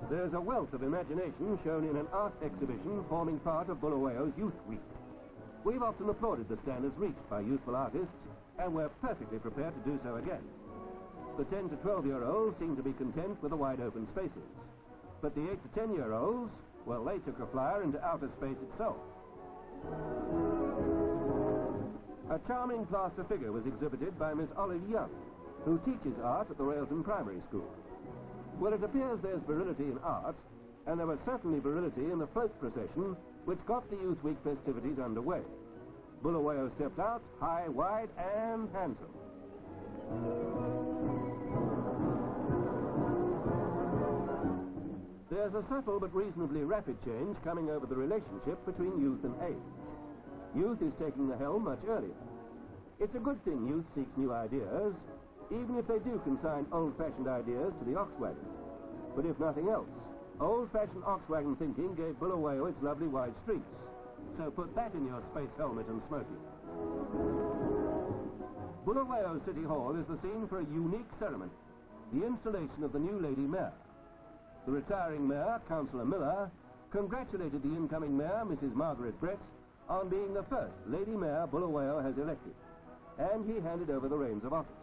There's a wealth of imagination shown in an art exhibition forming part of Bulawayo's Youth Week. We've often applauded the standards reached by youthful artists, and we're perfectly prepared to do so again. The 10 to 12-year-olds seem to be content with the wide open spaces. But the 8 to 10-year-olds, well, they took a flyer into outer space itself. A charming plaster figure was exhibited by Miss Olly Young, who teaches art at the Railton Primary School. Well, it appears there's virility in art, and there was certainly virility in the float procession which got the Youth Week festivities underway. Bulawayo stepped out, high, wide, and handsome. There's a subtle but reasonably rapid change coming over the relationship between youth and age. Youth is taking the helm much earlier. It's a good thing youth seeks new ideas, even if they do consign old-fashioned ideas to the ox wagon. But if nothing else, old-fashioned ox wagon thinking gave Bulawayo its lovely wide streets. So put that in your space helmet and smoke it. Bulawayo City Hall is the scene for a unique ceremony, the installation of the new Lady Mayor. The retiring Mayor, Councillor Miller, congratulated the incoming Mayor, Mrs. Margaret Brett, on being the first Lady Mayor Bulawayo has elected, and he handed over the reins of office.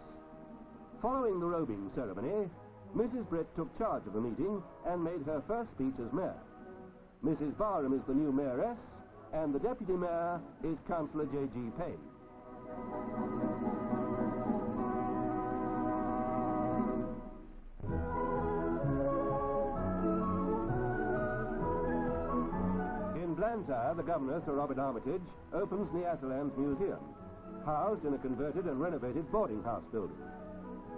Following the robing ceremony, Mrs. Brett took charge of the meeting and made her first speech as Mayor. Mrs. Barham is the new Mayoress, and the Deputy Mayor is Councillor J.D. Payne. In Blantyre, the Governor, Sir Robert Armitage, opens Nasaland Museum, housed in a converted and renovated boarding house building.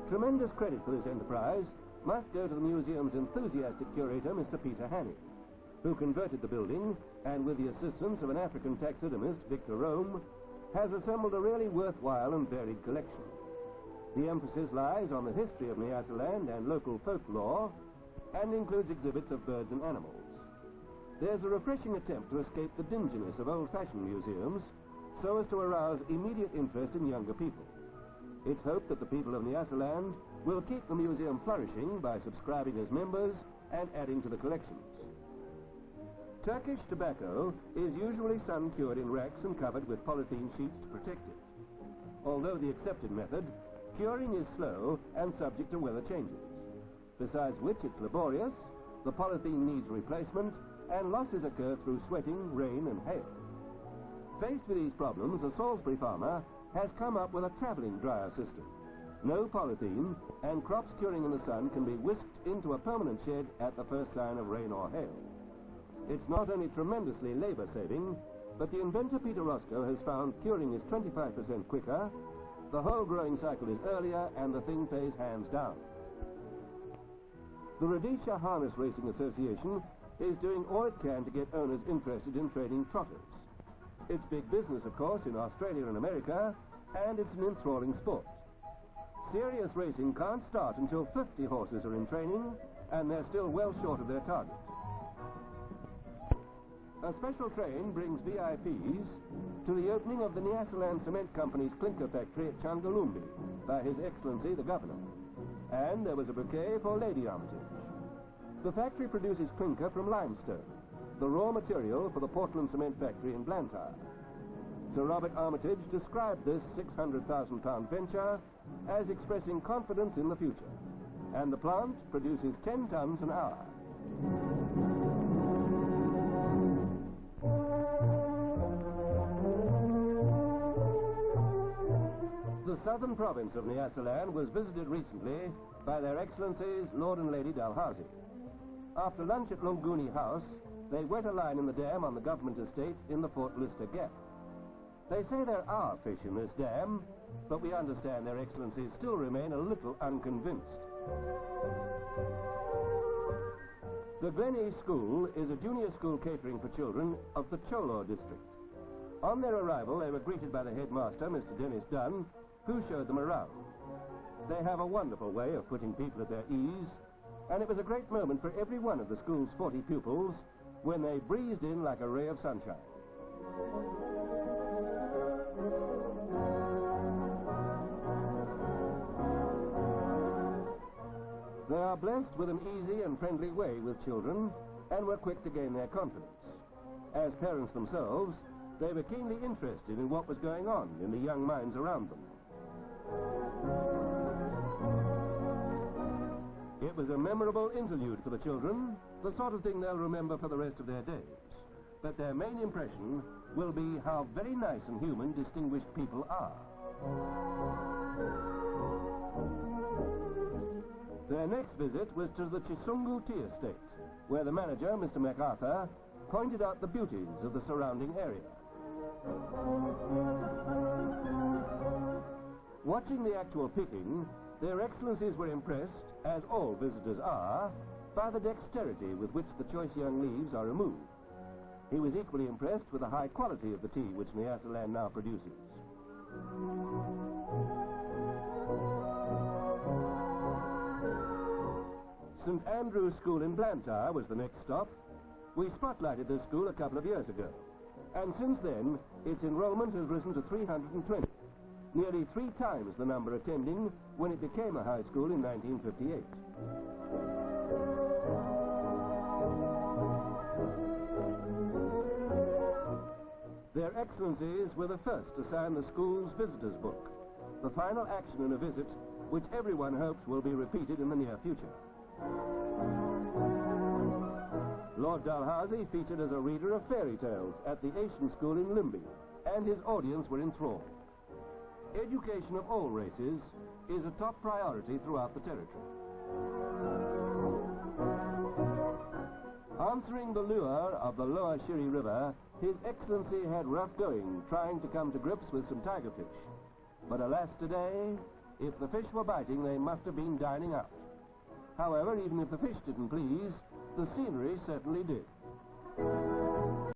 Tremendous credit for this enterprise must go to the museum's enthusiastic curator, Mr. Peter Hanning, who converted the building and, with the assistance of an African taxidermist, Victor Rome, has assembled a really worthwhile and varied collection. The emphasis lies on the history of Nasaland and local folklore, and includes exhibits of birds and animals. There's a refreshing attempt to escape the dinginess of old-fashioned museums, so as to arouse immediate interest in younger people. It's hoped that the people of Nasaland will keep the museum flourishing by subscribing as members and adding to the collections. Turkish tobacco is usually sun-cured in racks and covered with polythene sheets to protect it. Although the accepted method, curing is slow and subject to weather changes. Besides which, it's laborious, the polythene needs replacement, and losses occur through sweating, rain, and hail. Faced with these problems, a Salisbury farmer has come up with a travelling dryer system. No polythene, and crops curing in the sun can be whisked into a permanent shed at the first sign of rain or hail. It's not only tremendously labour-saving, but the inventor Peter Roscoe has found curing is 25% quicker, the whole growing cycle is earlier, and the thing pays hands down. The Rhodesia Harness Racing Association is doing all it can to get owners interested in training trotters. It's big business, of course, in Australia and America, and it's an enthralling sport. Serious racing can't start until 50 horses are in training, and they're still well short of their target. A special train brings VIPs to the opening of the Nasaland Cement Company's clinker factory at Changalumbi by His Excellency the Governor. And there was a bouquet for Lady Armitage. The factory produces clinker from limestone, the raw material for the Portland Cement Factory in Blantyre. Sir Robert Armitage described this £600,000 venture as expressing confidence in the future, and the plant produces 10 tons an hour. The southern province of Nasaland was visited recently by Their Excellencies Lord and Lady Dalhousie. After lunch at Lunguni House, they wet a line in the dam on the government estate in the Fort Lister Gap. They say there are fish in this dam, but we understand Their Excellencies still remain a little unconvinced. The Glennie School is a junior school catering for children of the Cholo district. On their arrival, they were greeted by the headmaster, Mr. Dennis Dunn, who showed them around. They have a wonderful way of putting people at their ease, and it was a great moment for every one of the school's 40 pupils when they breezed in like a ray of sunshine. They are blessed with an easy and friendly way with children and were quick to gain their confidence. As parents themselves, they were keenly interested in what was going on in the young minds around them. It was a memorable interlude for the children, the sort of thing they'll remember for the rest of their days. But their main impression will be how very nice and human distinguished people are. Their next visit was to the Chisungu tea estate, where the manager, Mr. MacArthur, pointed out the beauties of the surrounding area. Watching the actual picking, their excellencies were impressed, as all visitors are, by the dexterity with which the choice young leaves are removed. He was equally impressed with the high quality of the tea which Nasaland now produces. St. Andrew's School in Blantyre was the next stop. We spotlighted this school a couple of years ago, and since then its enrollment has risen to 320, nearly 3 times the number attending when it became a high school in 1958. Their excellencies were the first to sign the school's visitors book, the final action in a visit which everyone hopes will be repeated in the near future. Lord Dalhousie featured as a reader of fairy tales at the Asian School in Limby, and his audience were enthralled. Education of all races is a top priority throughout the territory. Answering the lure of the Lower Shiri River, His Excellency had rough going trying to come to grips with some tigerfish. But alas today, if the fish were biting, they must have been dining out. However, even if the fish didn't please, the scenery certainly did.